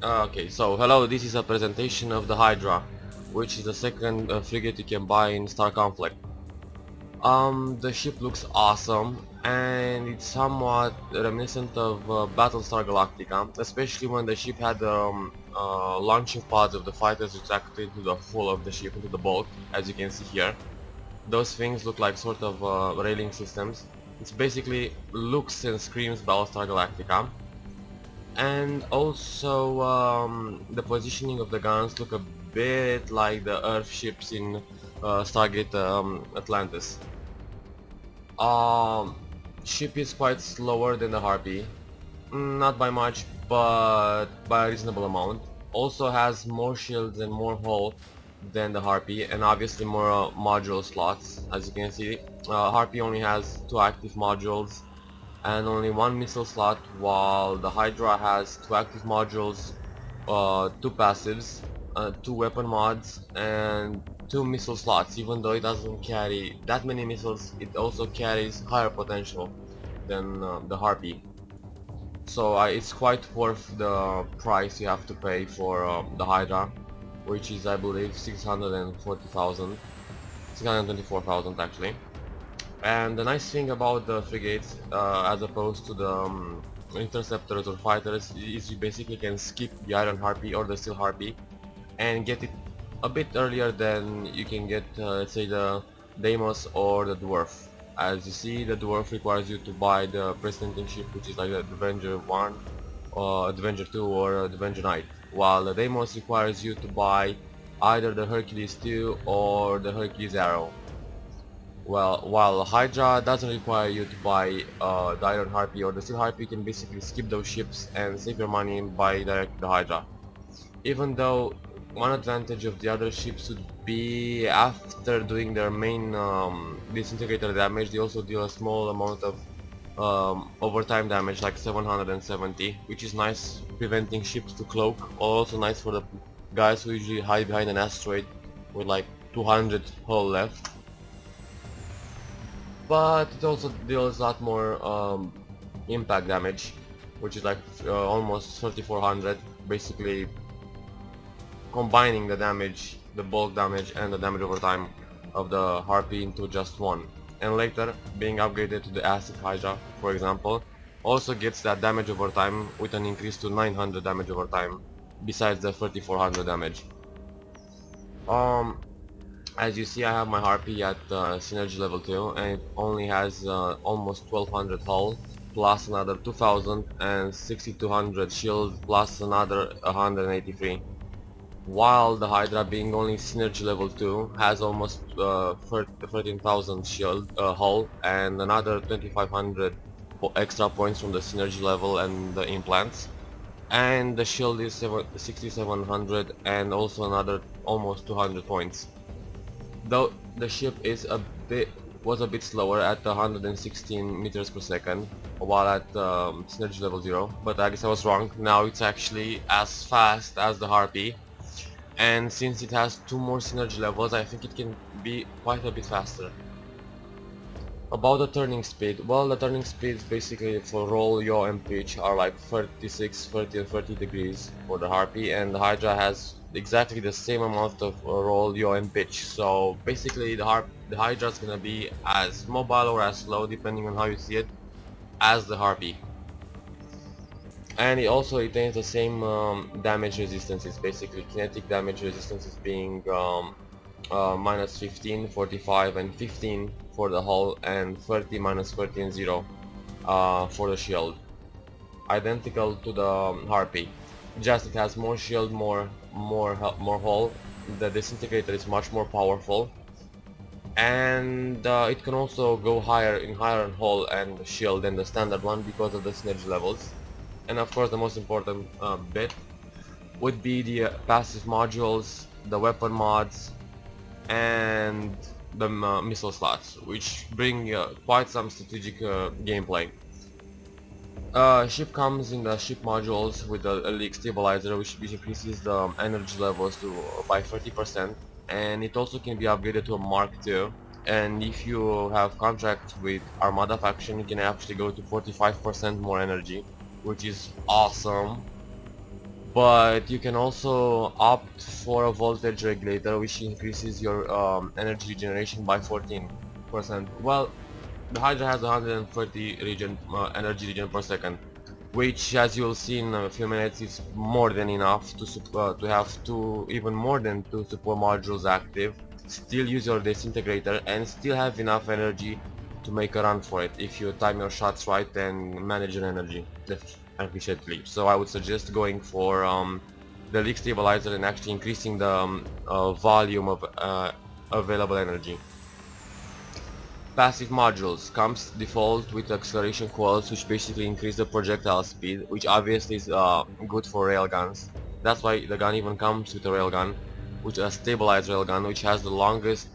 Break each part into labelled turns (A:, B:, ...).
A: Okay, so hello, this is a presentation of the Hydra, which is the second frigate you can buy in Star Conflict. The ship looks awesome, and it's somewhat reminiscent of Battlestar Galactica, especially when the ship had launching pods of the fighters exactly into the hull of the ship, into the bulk, as you can see here. Those things look like sort of railing systems. It's basically looks and screams Battlestar Galactica. And also the positioning of the guns look a bit like the Earth ships in Stargate Atlantis. Um, Ship is quite slower than the Harpy, not by much, but by a reasonable amount. Also has more shields and more hull than the Harpy, and obviously more module slots. As you can see, Harpy only has 2 active modules and only 1 missile slot, while the Hydra has 2 active modules, 2 passives, 2 weapon mods, and 2 missile slots. Even though it doesn't carry that many missiles, it also carries higher potential than the Harpy. So it's quite worth the price you have to pay for the Hydra, which is I believe 640,000, 624,000 actually. And the nice thing about the frigates, as opposed to the interceptors or fighters, is you basically can skip the Iron Harpy or the Steel Harpy and get it a bit earlier than you can get, let's say, the Deimos or the Dwarf. As you see, the Dwarf requires you to buy the Presenting ship, which is like the Avenger 1, or Avenger 2, or the Avenger Knight, while the Deimos requires you to buy either the Hercules 2 or the Hercules Arrow. Well, while Hydra doesn't require you to buy the Iron Harpy or the Steel Harpy, you can basically skip those ships and save your money and buy direct the Hydra. Even though one advantage of the other ships would be after doing their main disintegrator damage, they also deal a small amount of overtime damage, like 770, which is nice, preventing ships to cloak. Also nice for the guys who usually hide behind an asteroid with like 200 hull left. But it also deals a lot more impact damage, which is like almost 3400, basically combining the damage, the bulk damage and the damage over time of the Harpy into just one. And later, being upgraded to the Acid Hydra, for example, also gets that damage over time with an increase to 900 damage over time, besides the 3400 damage. As you see, I have my Harpy at Synergy level 2, and it only has almost 1200 hull, plus another 2000 and 6200 shield, plus another 183. While the Hydra, being only Synergy level 2, has almost 13,000 shield hull and another 2500 extra points from the Synergy level and the implants. And the shield is 6700 and also another almost 200 points. Though the ship is was a bit slower at 116 meters per second while at synergy level 0, but I guess I was wrong. Now it's actually as fast as the Harpy, and since it has 2 more synergy levels, I think it can be quite a bit faster. About the turning speed, well, the turning speeds basically for roll, yaw and pitch are like 36, 30 and 30 degrees for the Harpy, and the Hydra has exactly the same amount of roll, yaw and pitch. So basically the Hydra is gonna be as mobile or as slow, depending on how you see it, as the Harpy. And it also retains the same damage resistances, basically kinetic damage resistances being minus 15, 45 and 15 for the hull, and 30, minus 30 and 0 for the shield. Identical to the Harpy, just it has more shield, more hull. The disintegrator is much more powerful, and it can also go higher in hull and shield than the standard one because of the synergy levels. And of course the most important bit would be the passive modules, the weapon mods, and the missile slots, which bring quite some strategic gameplay. Ship comes in the ship modules with the leak stabilizer, which increases the energy levels by 30%, and it also can be upgraded to a Mark II. And if you have contract with Armada faction, you can actually go to 45% more energy, which is awesome. But you can also opt for a voltage regulator, which increases your energy regeneration by 14%. Well, the Hydra has 130 energy regen per second, which, as you'll see in a few minutes, is more than enough to have even more than two support modules active, still use your disintegrator, and still have enough energy to make a run for it if you time your shots right and manage your energy efficiently. So I would suggest going for the leak stabilizer and actually increasing the volume of available energy. Passive modules comes default with acceleration coils, which basically increase the projectile speed, which obviously is good for railguns. That's why the gun even comes with a railgun, with a stabilized railgun, which has the longest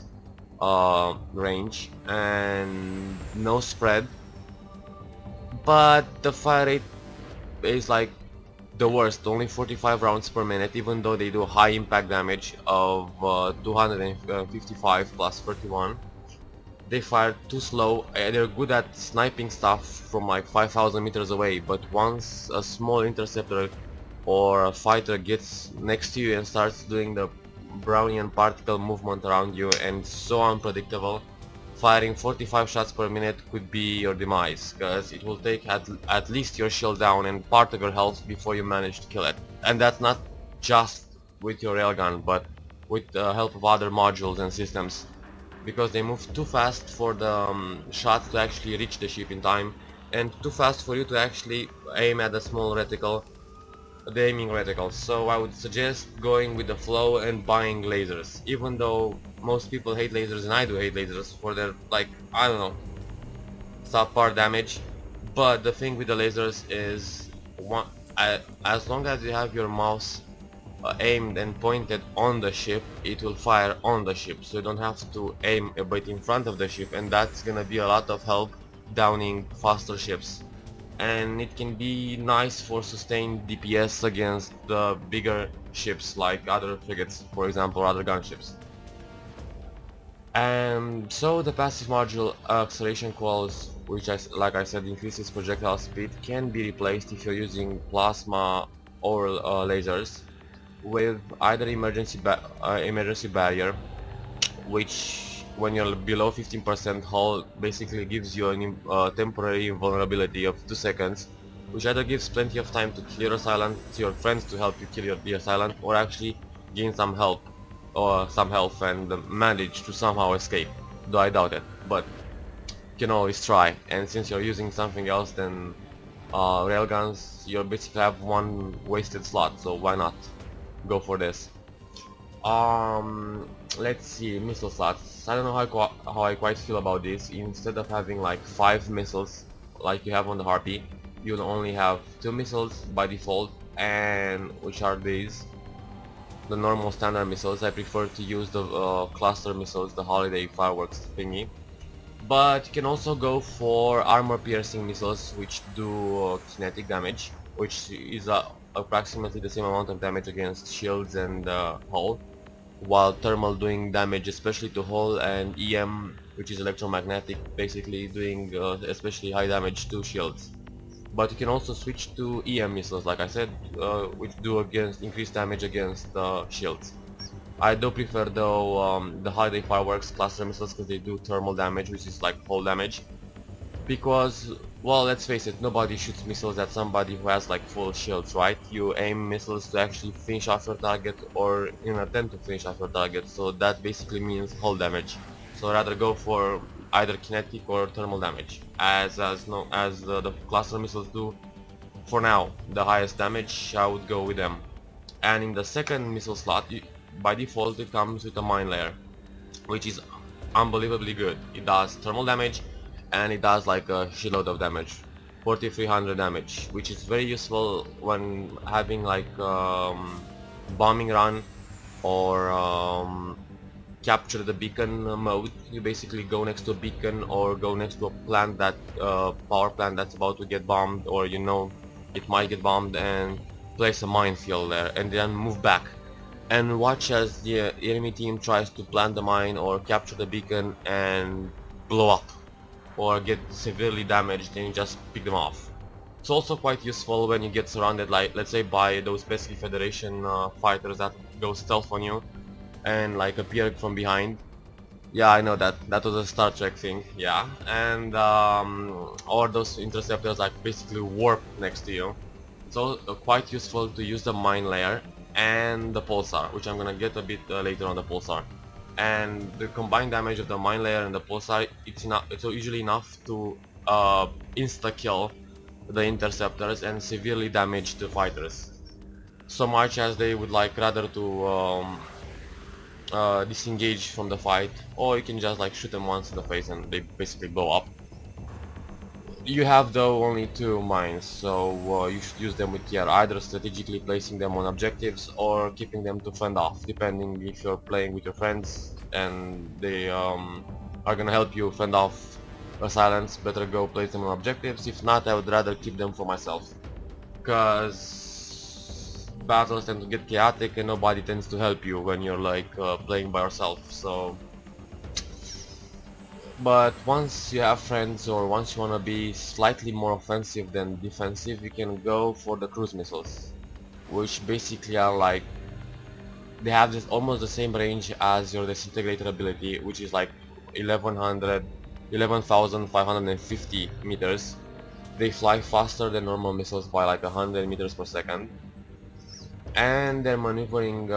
A: range and no spread, but the fire rate is like the worst, only 45 rounds per minute, even though they do high impact damage of 255 plus 31. They fire too slow. They're good at sniping stuff from like 5,000 meters away, but once a small interceptor or a fighter gets next to you and starts doing the Brownian particle movement around you and so unpredictable, firing 45 shots per minute could be your demise, because it will take at least your shield down and part of your health before you manage to kill it. And that's not just with your railgun, but with the help of other modules and systems, because they move too fast for the shots to actually reach the ship in time, and too fast for you to actually aim at a small reticle, the aiming reticle. So I would suggest going with the flow and buying lasers, even though most people hate lasers, and I do hate lasers for their, like, I don't know, subpar damage. But the thing with the lasers is, as long as you have your mouse aimed and pointed on the ship, it will fire on the ship, so you don't have to aim a bit in front of the ship, and that's gonna be a lot of help downing faster ships. And it can be nice for sustained DPS against the bigger ships like other frigates, for example, or other gunships. And so the passive module acceleration coils, which like I said increases projectile speed, can be replaced if you're using plasma or lasers with either emergency barrier, which when you're below 15% hull basically gives you a temporary invulnerability of 2 seconds, which either gives plenty of time to kill your assailant, to your friends to help you kill the assailant, or actually gain some help or some health and manage to somehow escape, though I doubt it, but you can always try. And since you're using something else than railguns, you basically have one wasted slot, so why not go for this. Let's see, missile slots. I don't know how I quite feel about this. Instead of having like 5 missiles like you have on the Harpy, you'll only have 2 missiles by default, and which are these, the normal standard missiles. I prefer to use the cluster missiles, the holiday fireworks thingy. But you can also go for armor piercing missiles, which do kinetic damage, which is approximately the same amount of damage against shields and hull, while thermal doing damage especially to hull, and EM, which is electromagnetic, basically doing especially high damage to shields. But you can also switch to EM missiles, like I said, which do increased damage against shields. I do prefer though the holiday fireworks cluster missiles, because they do thermal damage, which is like hull damage. Because, well, let's face it, nobody shoots missiles at somebody who has like full shields, right? You aim missiles to actually finish off your target, or in an attempt to finish off your target, so that basically means hull damage. So rather go for either kinetic or thermal damage, as the cluster missiles do. For now, the highest damage, I would go with them. And in the second missile slot, by default it comes with a mine layer, which is unbelievably good. It does thermal damage, and it does like a shitload of damage, 4300 damage, which is very useful when having like bombing run or capture the beacon mode. You basically go next to a beacon or go next to a plant, that power plant that's about to get bombed, or you know it might get bombed, and place a minefield there and then move back and watch as the enemy team tries to plant the mine or capture the beacon and blow up or get severely damaged, and you just pick them off. It's also quite useful when you get surrounded, like let's say by those pesky Federation fighters that go stealth on you and like appear from behind. Yeah, I know that was a Star Trek thing. Yeah, and or those interceptors like basically warp next to you. It's also quite useful to use the mine layer and the pulsar, which I'm gonna get a bit later on the pulsar. And the combined damage of the mine layer and the pulsar, it's usually enough to insta kill the interceptors and severely damage the fighters, so much as they would like rather to disengage from the fight, or you can just like shoot them once in the face and they basically blow up. You have though only 2 mines, so you should use them with care, either strategically placing them on objectives or keeping them to fend off, depending if you're playing with your friends and they are gonna help you fend off assailants. Better go place them on objectives. If not, I would rather keep them for myself, because battles tend to get chaotic and nobody tends to help you when you're like playing by yourself. So, but once you have friends, or once you want to be slightly more offensive than defensive, you can go for the cruise missiles, which basically are like, they have this almost the same range as your disintegrator ability, which is like 11,550 meters. They fly faster than normal missiles by like 100 meters per second, and their maneuvering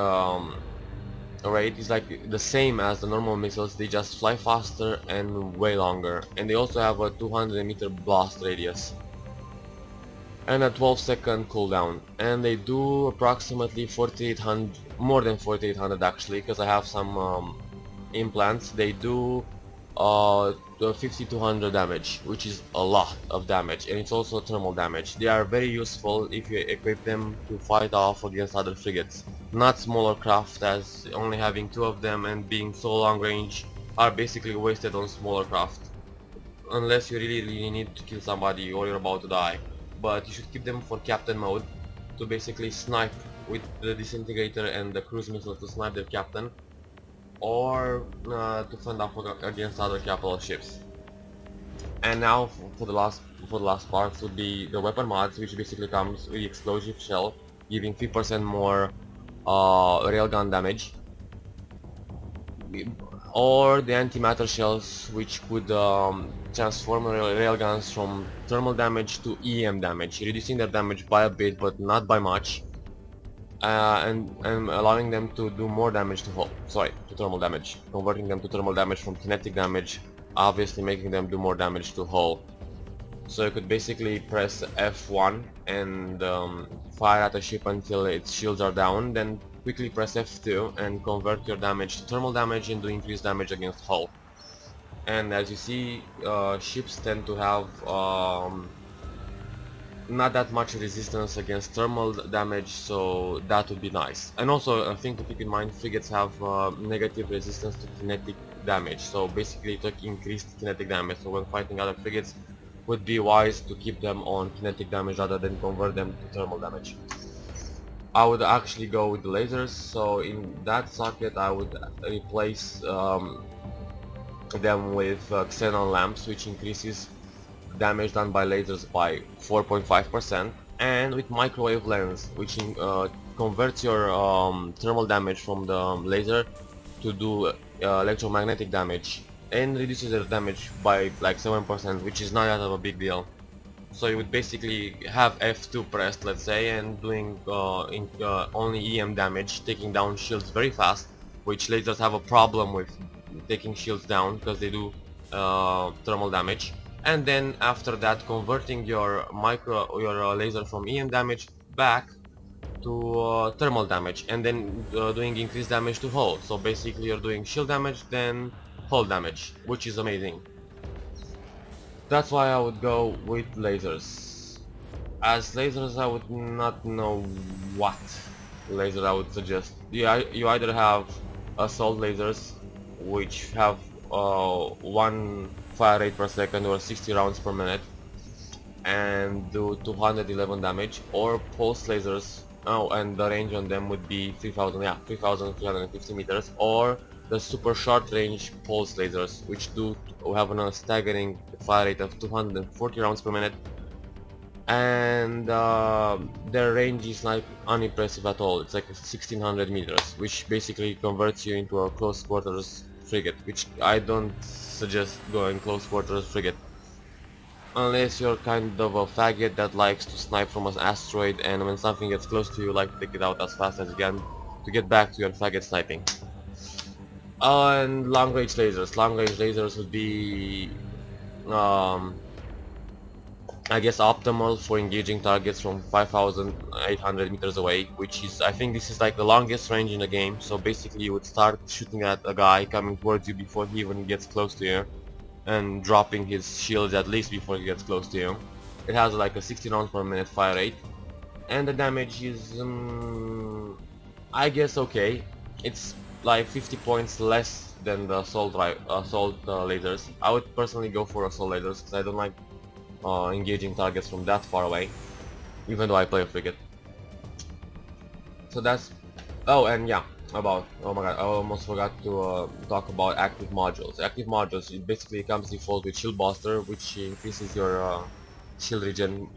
A: rate is like the same as the normal missiles. They just fly faster and way longer, and they also have a 200-meter blast radius and a 12-second cooldown, and they do approximately 4,800, more than 4,800 actually, because I have some implants. They do 5,200 damage, which is a lot of damage, and it's also thermal damage. They are very useful if you equip them to fight off against other frigates, not smaller craft, as only having 2 of them and being so long range are basically wasted on smaller craft, unless you really need to kill somebody or you're about to die. But you should keep them for captain mode, to basically snipe with the disintegrator and the cruise missile to snipe their captain, or to fend off against other capital ships. And now for the last part would be the weapon mods, which basically comes with the explosive shell, giving 3% more railgun damage, or the antimatter shells, which could transform railguns from thermal damage to EM damage, reducing their damage by a bit but not by much, and allowing them to do more damage to hull, to thermal damage, converting them to thermal damage from kinetic damage, obviously making them do more damage to hull. So you could basically press F1 and fire at a ship until its shields are down, then quickly press F2 and convert your damage to thermal damage and do increased damage against hull. And as you see, ships tend to have not that much resistance against thermal damage, so that would be nice. And also a thing to keep in mind, frigates have negative resistance to kinetic damage, so basically it took increased kinetic damage, so when fighting other frigates would be wise to keep them on kinetic damage rather than convert them to thermal damage. I would actually go with the lasers, so in that socket I would replace them with xenon lamps, which increases damage done by lasers by 4.5%, and with microwave lens, which converts your thermal damage from the laser to do electromagnetic damage, and reduces their damage by like 7%, which is not that of a big deal. So you would basically have F2 pressed, let's say, and doing only EM damage, taking down shields very fast, which lasers have a problem with taking shields down because they do thermal damage. And then after that, converting your laser from EM damage back to thermal damage, and then doing increased damage to hull. So basically you're doing shield damage, then hull damage, which is amazing. That's why I would go with lasers. As lasers, I would not know what laser I would suggest. You either have assault lasers, which have 1 fire rate per second or 60 rounds per minute and do 211 damage, or pulse lasers, and the range on them would be 3,350 meters, or the super short range pulse lasers, which have a staggering fire rate of 240 rounds per minute and their range is like unimpressive at all. It's like 1600 meters, which basically converts you into a close quarters frigate, which I don't suggest going close quarters frigate unless you're kind of a faggot that likes to snipe from an asteroid, and when something gets close to you, like to take it out as fast as you can to get back to your faggot sniping. And long range lasers. Long range lasers would be I guess optimal for engaging targets from 5,800 meters away, which is, I think this is like the longest range in the game. So basically you would start shooting at a guy coming towards you before he even gets close to you, and dropping his shields at least before he gets close to you. It has like a 60 rounds per minute fire rate, and the damage is I guess okay. It's like 50 points less than the assault lasers. I would personally go for assault lasers because I don't like engaging targets from that far away, even though I play a frigate. So that's... oh, and yeah, oh my god, I almost forgot to talk about active modules. Active modules, it basically comes default with Shield Buster, which increases your shield regen,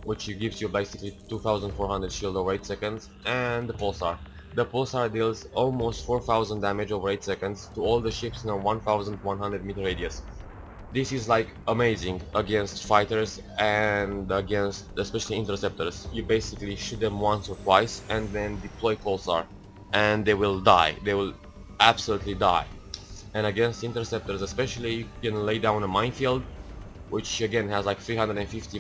A: which gives you basically 2400 shield over 8 seconds, and the Pulsar. The Pulsar deals almost 4000 damage over 8 seconds to all the ships in a 1100 meter radius. This is like amazing against fighters and against especially interceptors. You basically shoot them once or twice and then deploy Pulsar, and they will die. They will absolutely die. And against interceptors especially, you can lay down a minefield, which again has like 350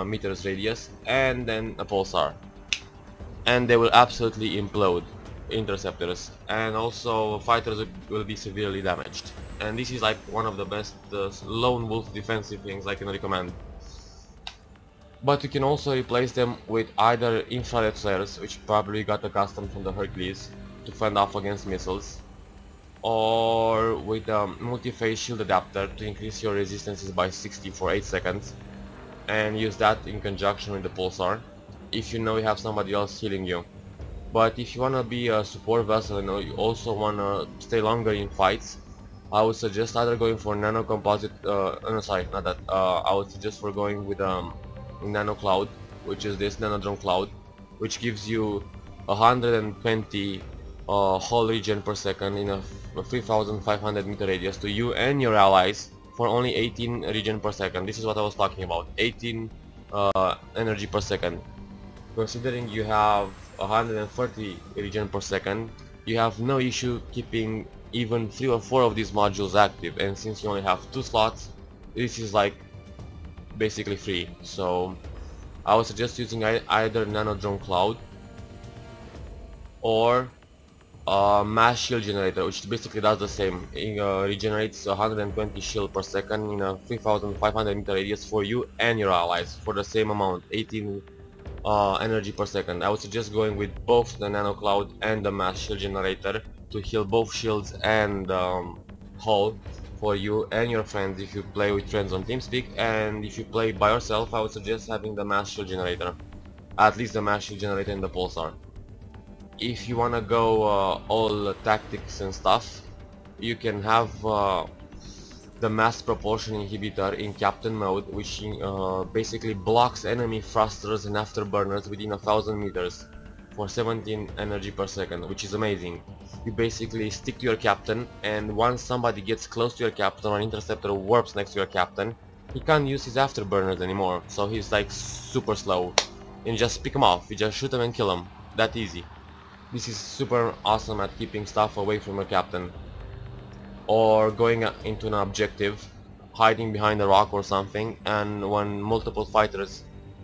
A: meters radius, and then a Pulsar, and they will absolutely implode interceptors, and also fighters will be severely damaged. And this is like one of the best lone wolf defensive things I can recommend. But you can also replace them with either infrared flares, which probably got accustomed from the Hercules to fend off against missiles, or with a multi-phase shield adapter to increase your resistances by 60 for 8 seconds, and use that in conjunction with the Pulsar if you know you have somebody else healing you. But if you wanna be a support vessel and you also wanna stay longer in fights, I would suggest either going for nano composite, no sorry, not that, I would suggest for going with nano cloud, which is this nano drone cloud, which gives you 120 hull regen per second in a 3500 meter radius to you and your allies for only 18 regen per second. This is what I was talking about, 18 energy per second. Considering you have 130 regen per second, you have no issue keeping even 3 or 4 of these modules active, and since you only have 2 slots, this is like basically free. So I would suggest using either Nano Drone Cloud or Mass Shield Generator, which basically does the same. It regenerates 120 shield per second in a 3500 meter radius for you and your allies for the same amount, 18 energy per second. I would suggest going with both the Nano Cloud and the Mass Shield Generator to heal both shields and hull for you and your friends if you play with friends on TeamSpeak, and if you play by yourself, I would suggest having the Mass Shield Generator, at least the Mass Shield Generator and the Pulsar. If you wanna go all tactics and stuff, you can have the mass propulsion inhibitor in captain mode, which basically blocks enemy thrusters and afterburners within 1000 meters for 17 energy per second, which is amazing. You basically stick to your captain, and once somebody gets close to your captain or an interceptor warps next to your captain, he can't use his afterburners anymore, so he's like super slow, and just pick him off, you just shoot him and kill him, that easy. This is super awesome at keeping stuff away from your captain, or going into an objective, hiding behind a rock or something, and when multiple fighters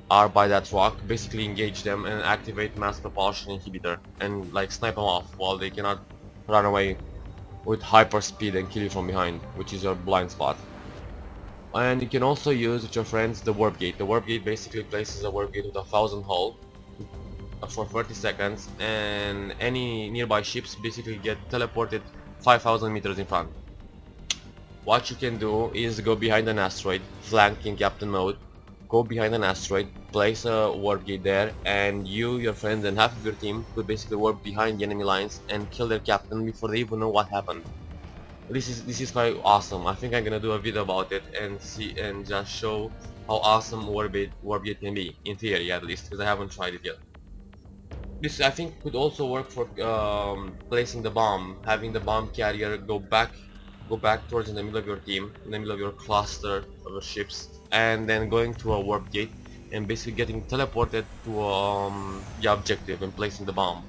A: are by that rock, basically engage them and activate mass propulsion inhibitor and like snipe them off while they cannot run away with hyper speed and kill you from behind, which is your blind spot. And you can also use with your friends the warp gate. The warp gate basically places a warp gate with 1000 hull for 30 seconds, and any nearby ships basically get teleported 5000 meters in front. What you can do is go behind an asteroid, flank in captain mode, go behind an asteroid, place a warp gate there, and you, your friends and half of your team could basically warp behind the enemy lines and kill their captain before they even know what happened. This is quite awesome. I think I'm gonna do a video about it and see and just show how awesome Wargate can be, in theory at least, because I haven't tried it yet. This I think could also work for placing the bomb, having the bomb carrier go back towards in the middle of your team, in the middle of your cluster of your ships, and then going to a warp gate and basically getting teleported to the objective and placing the bomb.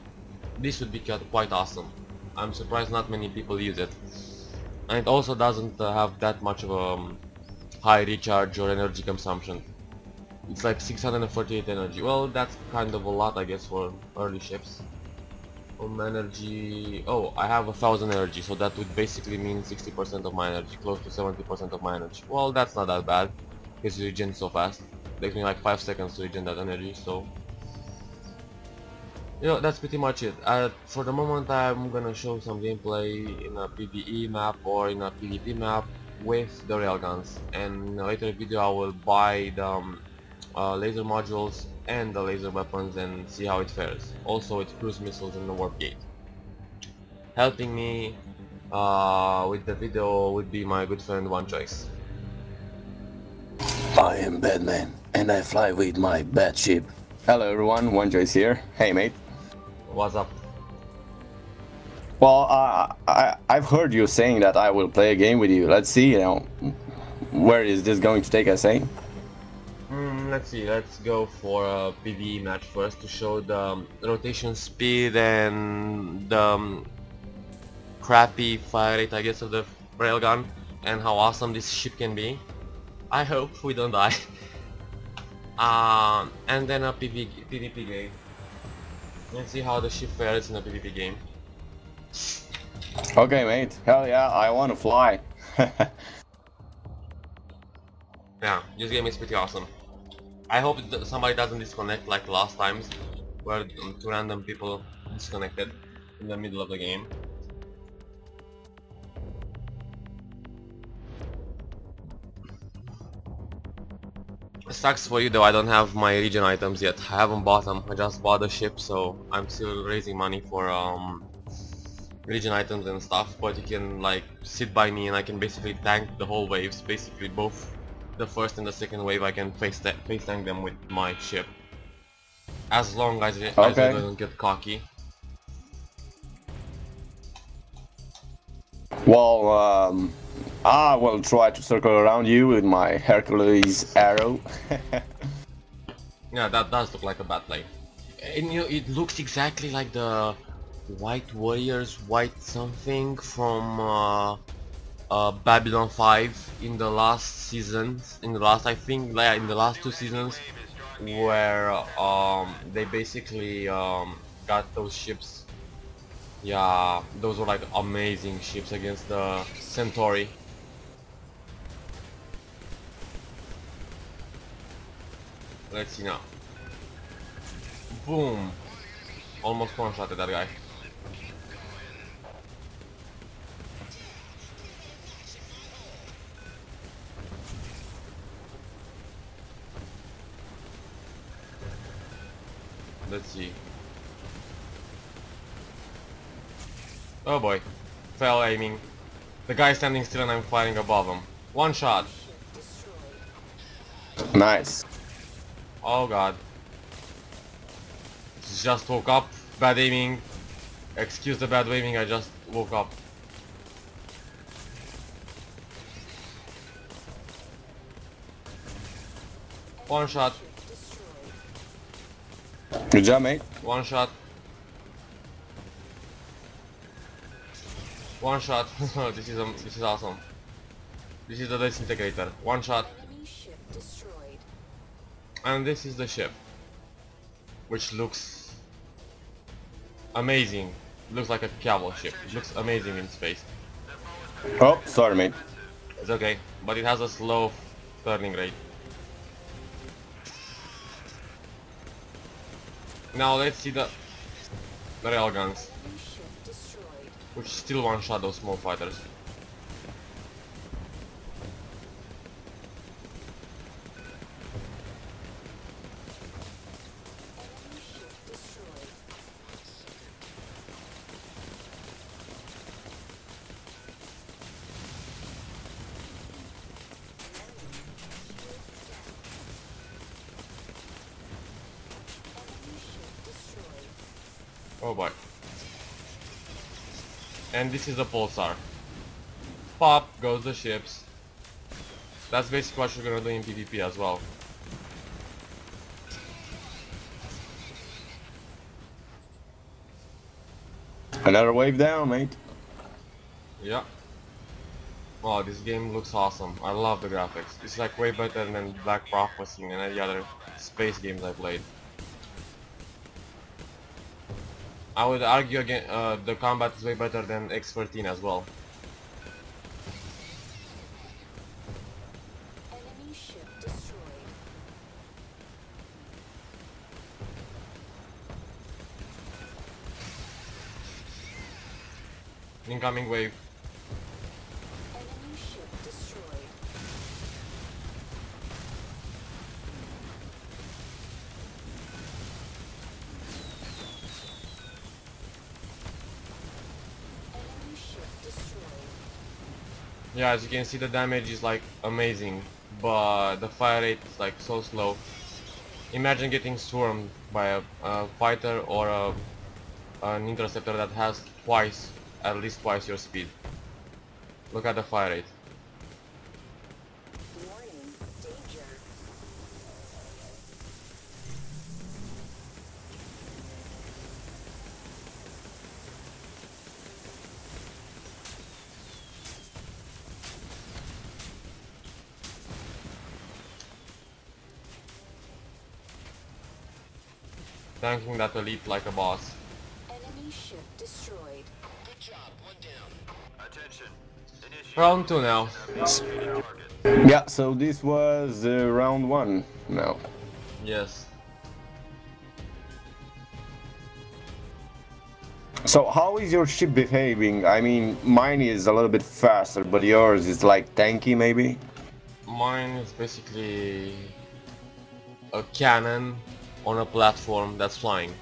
A: This would be quite awesome. I'm surprised not many people use it, and it also doesn't have that much of a high recharge or energy consumption. It's like 648 energy. Well, that's kind of a lot, I guess, for early ships. Energy. Oh, I have 1000 energy, so that would basically mean 60% of my energy, close to 70% of my energy. Well, that's not that bad, because it regens so fast. It takes me like 5 seconds to regen that energy, so... You know, that's pretty much it. For the moment, I'm gonna show some gameplay in a PvE map or in a PvP map with the railguns, and in a later video I will buy the laser modules and the laser weapons and see how it fares. Also with cruise missiles in the warp gate. Helping me with the video would be my good friend One Choice.
B: I am Batman, and I fly with my bat ship. Hello everyone, One Choice here. Hey mate.
A: What's up?
B: Well, I've heard you saying that I will play a game with you. Let's see, where is this going to take us, eh?
A: Let's see, let's go for a PvE match first to show the rotation speed and the crappy fire rate, I guess, of the railgun and how awesome this ship can be. I hope we don't die. And then a PvP game. Let's see how the ship fares in a PvP game.
B: Okay mate, hell yeah, I want to fly.
A: Yeah, this game is pretty awesome. I hope somebody doesn't disconnect like last times, where two random people disconnected in the middle of the game. It sucks for you though, I don't have my regen items yet. I haven't bought them, I just bought the ship, so I'm still raising money for regen items and stuff, but you can like sit by me and I can basically tank the whole waves, basically both the first and the second wave. I can face tank them with my ship, as long as it doesn't get cocky.
B: Well, I will try to circle around you with my Hercules arrow.
A: Yeah, that does look like a bad play. And you know, it looks exactly like the White Warriors, White something from Babylon 5 in the last seasons, I think like in the last 2 seasons, where they basically got those ships. Yeah, those were like amazing ships against the Centauri. Let's see now. Boom! Almost one-shotted that guy. Let's see. Oh boy. Fell aiming. The guy standing still and I'm firing above him. One shot.
B: Nice.
A: Oh god. Just woke up. Bad aiming. Excuse the bad aiming, I just woke up. One shot.
B: Good job, mate.
A: One shot. One shot. This is awesome. This is the disintegrator. One shot. And this is the ship, which looks amazing. Looks like a cavalry ship. It looks amazing in space.
B: Oh, sorry, mate.
A: It's okay, but it has a slow turning rate. Now let's see the railguns, which still one-shot those small fighters. Oh boy. And this is the pulsar. Pop goes the ships. That's basically what you're gonna do in PvP as well.
B: Another wave down, mate.
A: Yeah. Oh, this game looks awesome. I love the graphics. It's like way better than Black Prophecy and any other space games I played. I would argue again, the combat is way better than X13 as well.
C: Enemy ship destroyed.
A: Incoming wave.
C: Enemy ship destroyed. Enemy ship destroyed.
A: Yeah, as you can see, the damage is like amazing, but the fire rate is like so slow. Imagine getting swarmed by a fighter or an interceptor that has at least twice your speed. Look at the fire rate.
C: Warning, danger.
A: Tanking that elite like a boss.
C: Enemy ship destroyed.
D: Good job, one down. Attention. Initiate
A: Round 2 now.
D: target.
B: Yeah, so this was round 1 now.
A: Yes.
B: So how is your ship behaving? I mean, mine is a little bit faster, but yours is like tanky maybe?
A: Mine is basically a cannon on a platform that's flying.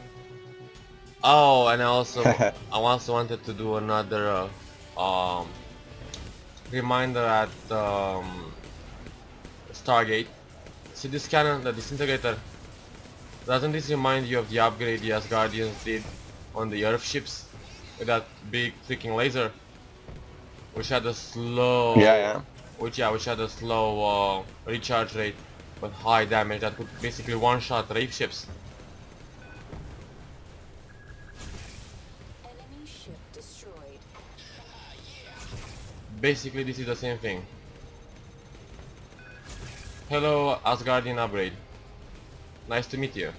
A: Oh, and I also wanted to do another reminder at Stargate. See this cannon, the disintegrator? Doesn't this remind you of the upgrade the Asgardians did on the Earth ships with that big freaking laser, which had a slow, which had a slow recharge rate but high damage that could basically one-shot Wraith ships.
C: Enemy ship destroyed.
A: Basically, this is the same thing. Hello, Asgardian upgrade. Nice to meet you.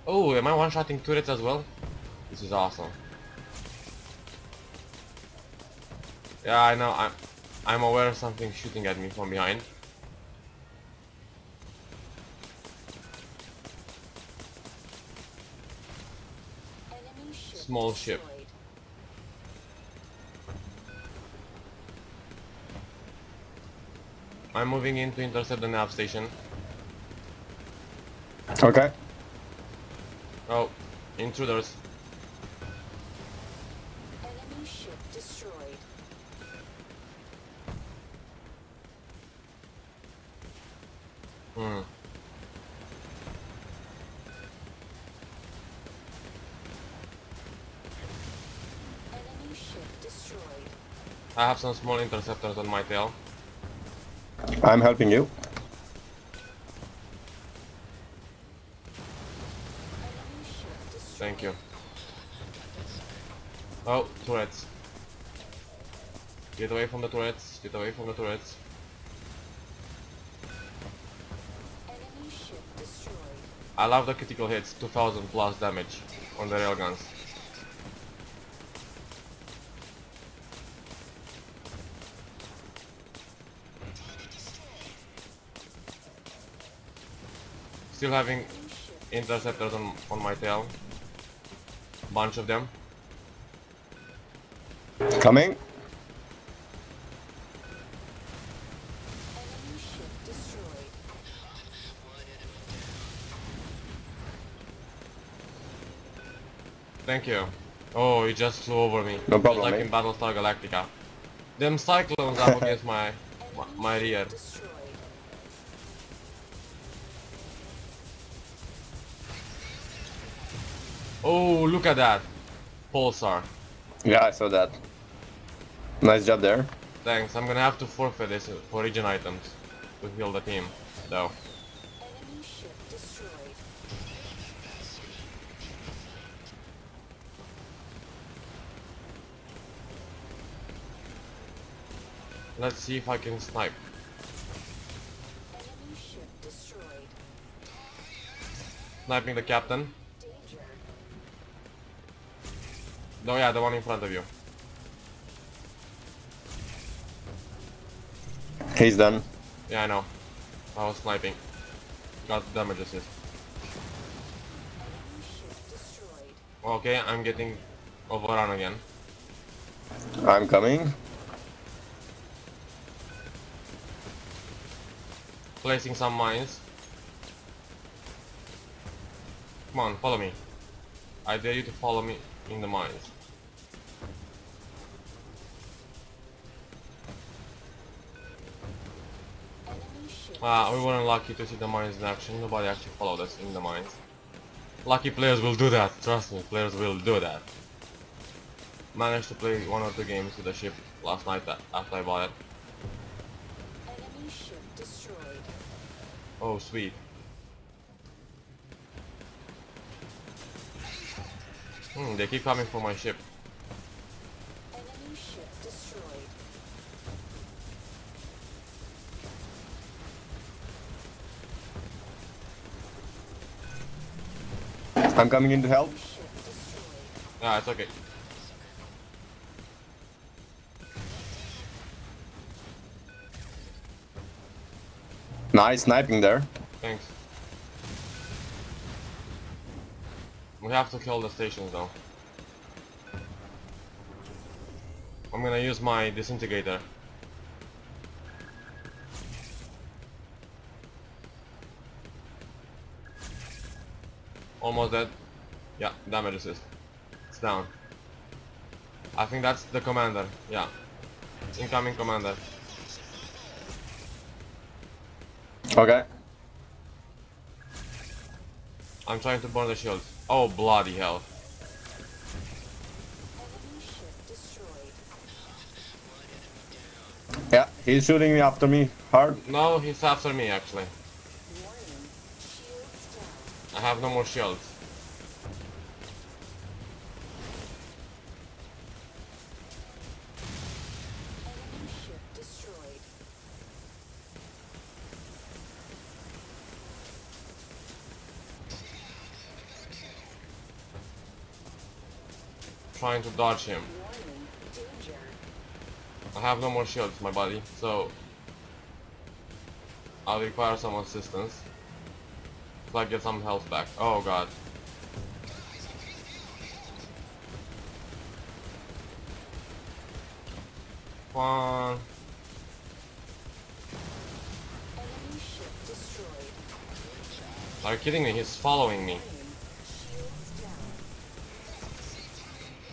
A: Oh, am I one-shotting turrets as well? This is awesome. Yeah, I know. I'm aware of something shooting at me from behind.
C: Enemy ship
A: Small ship.
C: destroyed.
A: I'm moving in to intercept the nav station.
B: Okay.
A: Oh, intruders.
C: Enemy ship destroyed.
A: Hmm.
C: Enemy ship destroyed.
A: I have some small interceptors on my tail.
B: I'm helping you.
C: Enemy ship destroyed.
A: Thank you. Oh, turrets. Get away from the turrets. Get away from the turrets.
C: Enemy ship destroyed.
A: I love the critical hits, 2000 plus damage on the railguns. Still having
C: Enemy ship
A: interceptors on my tail. Bunch of them.
B: Coming.
C: Enemy ship destroyed.
A: Thank you. Oh, it just flew over me.
B: No problem,
A: Just like
B: mate.
A: in Battlestar Galactica. Them cyclones up against my rear.
C: Destroyed.
A: Oh, look at that. Pulsar.
B: Yeah, I saw that. Nice job there.
A: Thanks, I'm gonna have to forfeit this for region items to heal the team, though.
C: Enemy ship destroyed.
A: Let's see if I can snipe.
C: Enemy ship destroyed.
A: Sniping the captain.
C: Danger.
A: No, yeah, the one in front of you.
B: He's done.
A: Yeah, I know. I was sniping. Got damage assist.
C: Enemy ship destroyed.
A: Okay, I'm getting overrun again.
B: I'm coming.
A: Placing some mines. Come on, follow me. I dare you to follow me in the mines.
C: Enemy ship
A: We weren't lucky to see the mines in action. Nobody actually followed us in the mines. Lucky players will do that. Trust me, players will do that. Managed to play 1 or 2 games with the ship last night after I bought it.
C: Enemy ship destroyed.
A: Oh, sweet. They keep coming for my ship.
C: Enemy ship destroyed.
B: I'm coming in to help.
C: Ship destroyed.
A: Ah, it's okay.
B: Nice sniping there.
A: Thanks. We have to kill the stations though. I'm gonna use my disintegrator. Almost dead. Yeah, damage assist. It's down. I think that's the commander. Yeah. Incoming commander.
B: Okay.
A: I'm trying to burn the shields. Oh, bloody hell.
C: Enemy ship destroyed.
B: Yeah, he's shooting me after me hard.
A: No, he's after me actually.
C: Warning. Shields down.
A: I have no more shields.
C: Enemy ship destroyed.
A: Trying to dodge him.
C: Warning. Danger.
A: I have no more shields, my buddy, so I'll require some assistance. So I get some health back. Oh god. Come on.
C: Enemy ship destroyed.
A: Are you kidding me? He's following me.
C: Shields down.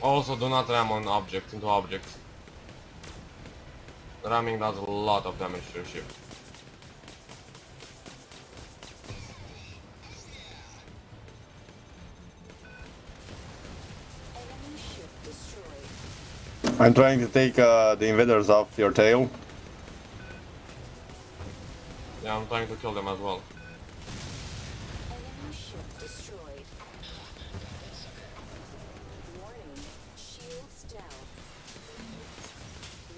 A: Also, do not ram on objects into objects. Ramming does a lot of damage to your ship.
C: Enemy ship destroyed.
B: I'm trying to take the invaders off your tail.
A: Yeah, I'm trying to kill them as well.
C: Enemy ship destroyed. Warning. Shields down.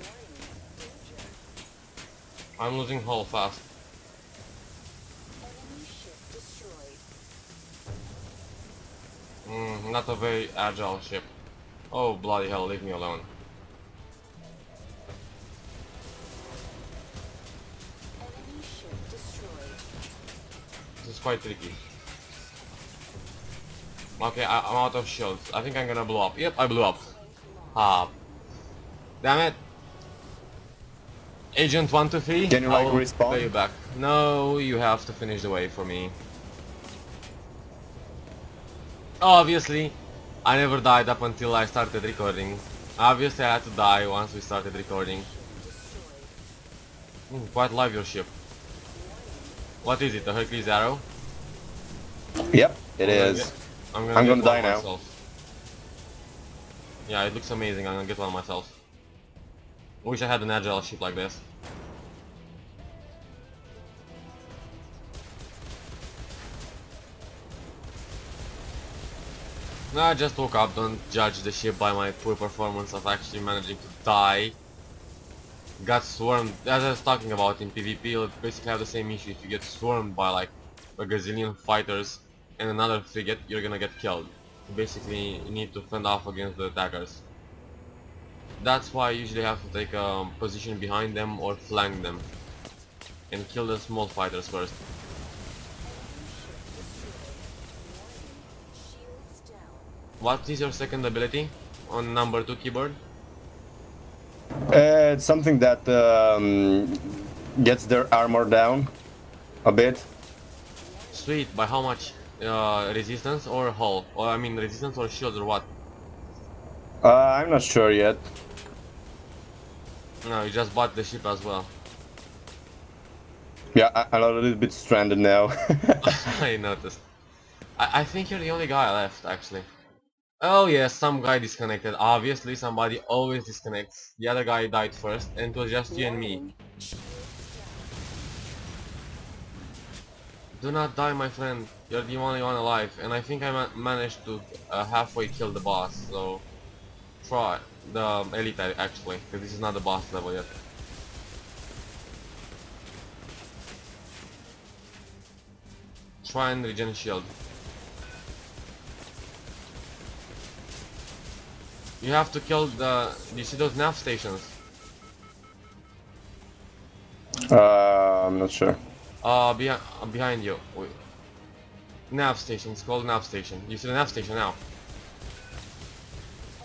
C: Warning. Danger.
A: I'm losing hull fast.
C: Enemy ship destroyed.
A: Not a very agile ship. Oh bloody hell, leave me alone.
C: Enemy ship destroyed.
A: This is quite tricky. Okay, I'm out of shields. I think I'm gonna blow up. Yep, I blew up. Ah. Damn it. Agent 123,
B: Can you, like,
A: I'll
B: respawn?
A: pay you back. No, you have to finish the wave for me. Obviously, I never died up until I started recording. Obviously, I had to die once we started recording. Quite love your ship. What is it, the Hercules Arrow?
B: Yep, it is.
A: I'm
B: I'm
A: get
B: gonna
A: one
B: die now.
A: myself. Yeah, it looks amazing. I'm gonna get one myself. Wish I had an agile ship like this. No, I just woke up. Don't judge the ship by my poor performance of actually managing to die. Got swarmed, as I was talking about in PvP, you'll basically have the same issue. If you get swarmed by like a gazillion fighters and another frigate, you're gonna get killed. You basically need to fend off against the attackers. That's why I usually have to take a position behind them or flank them and kill the small fighters first.
C: Shields down.
A: What is your second ability on number 2 keyboard?
B: It's something that gets their armor down a bit.
A: Sweet, by how much? Resistance or hull? Or I mean resistance or shield or what?
B: I'm not sure yet.
A: No, you just bought the ship as well.
B: Yeah, I'm a little bit stranded now.
A: I noticed. I think you're the only guy left, actually. Oh yes, some guy disconnected. Obviously, somebody always disconnects. The other guy died first, and it was just you and me.
C: Warning. Shields down.
A: Do not die, my friend. You're the only one alive. And I think I managed to halfway kill the boss, so... Try. The elite, actually, because this is not the boss level yet. Try and regen shield. You have to kill the... You see those nav stations?
B: I'm not sure.
A: Behind you. Wait. Nav station, it's called nav station. You see the nav station now.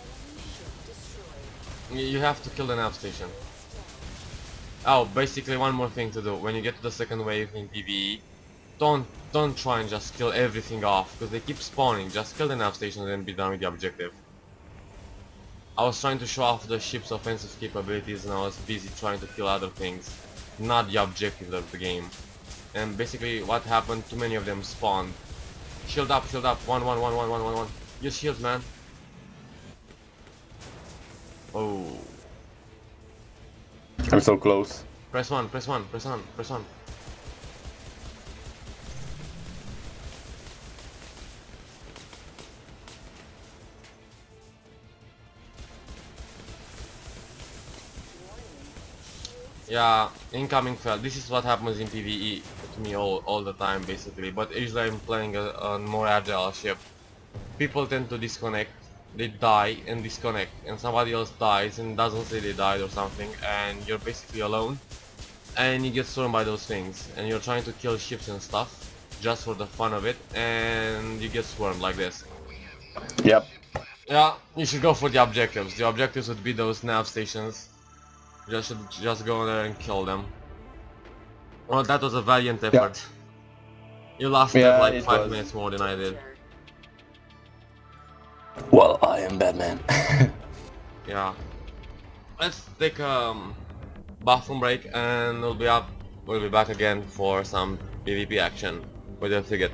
C: Enemy ship destroyed.
A: You have to kill the nav station. Oh, basically one more thing to do. When you get to the second wave in PvE, don't try and just kill everything off, because they keep spawning. Just kill the nav station and then be done with the objective. I was trying to show off the ship's offensive capabilities and I was busy trying to kill other things, not the objective of the game. And basically what happened, too many of them spawned. Shield up, shield up, one. Use shields, man. Oh.
B: I'm so close.
A: Press one. Yeah, incoming fail. This is what happens in PvE to me all the time basically, but usually I'm playing a more agile ship. People tend to disconnect, they die and disconnect, and somebody else dies and doesn't say they died or something, and you're basically alone, and you get swarmed by those things, and you're trying to kill ships and stuff, just for the fun of it, and you get swarmed like this.
B: Yep.
A: Yeah, you should go for the objectives. The objectives would be those nav stations. Just go there and kill them. Well, that was a valiant effort. You lasted like
B: it
A: 5
B: was.
A: minutes more than I did.
B: Well, I am Batman.
A: Yeah. Let's take a bathroom break and we'll be back again for some PvP action with the frigate.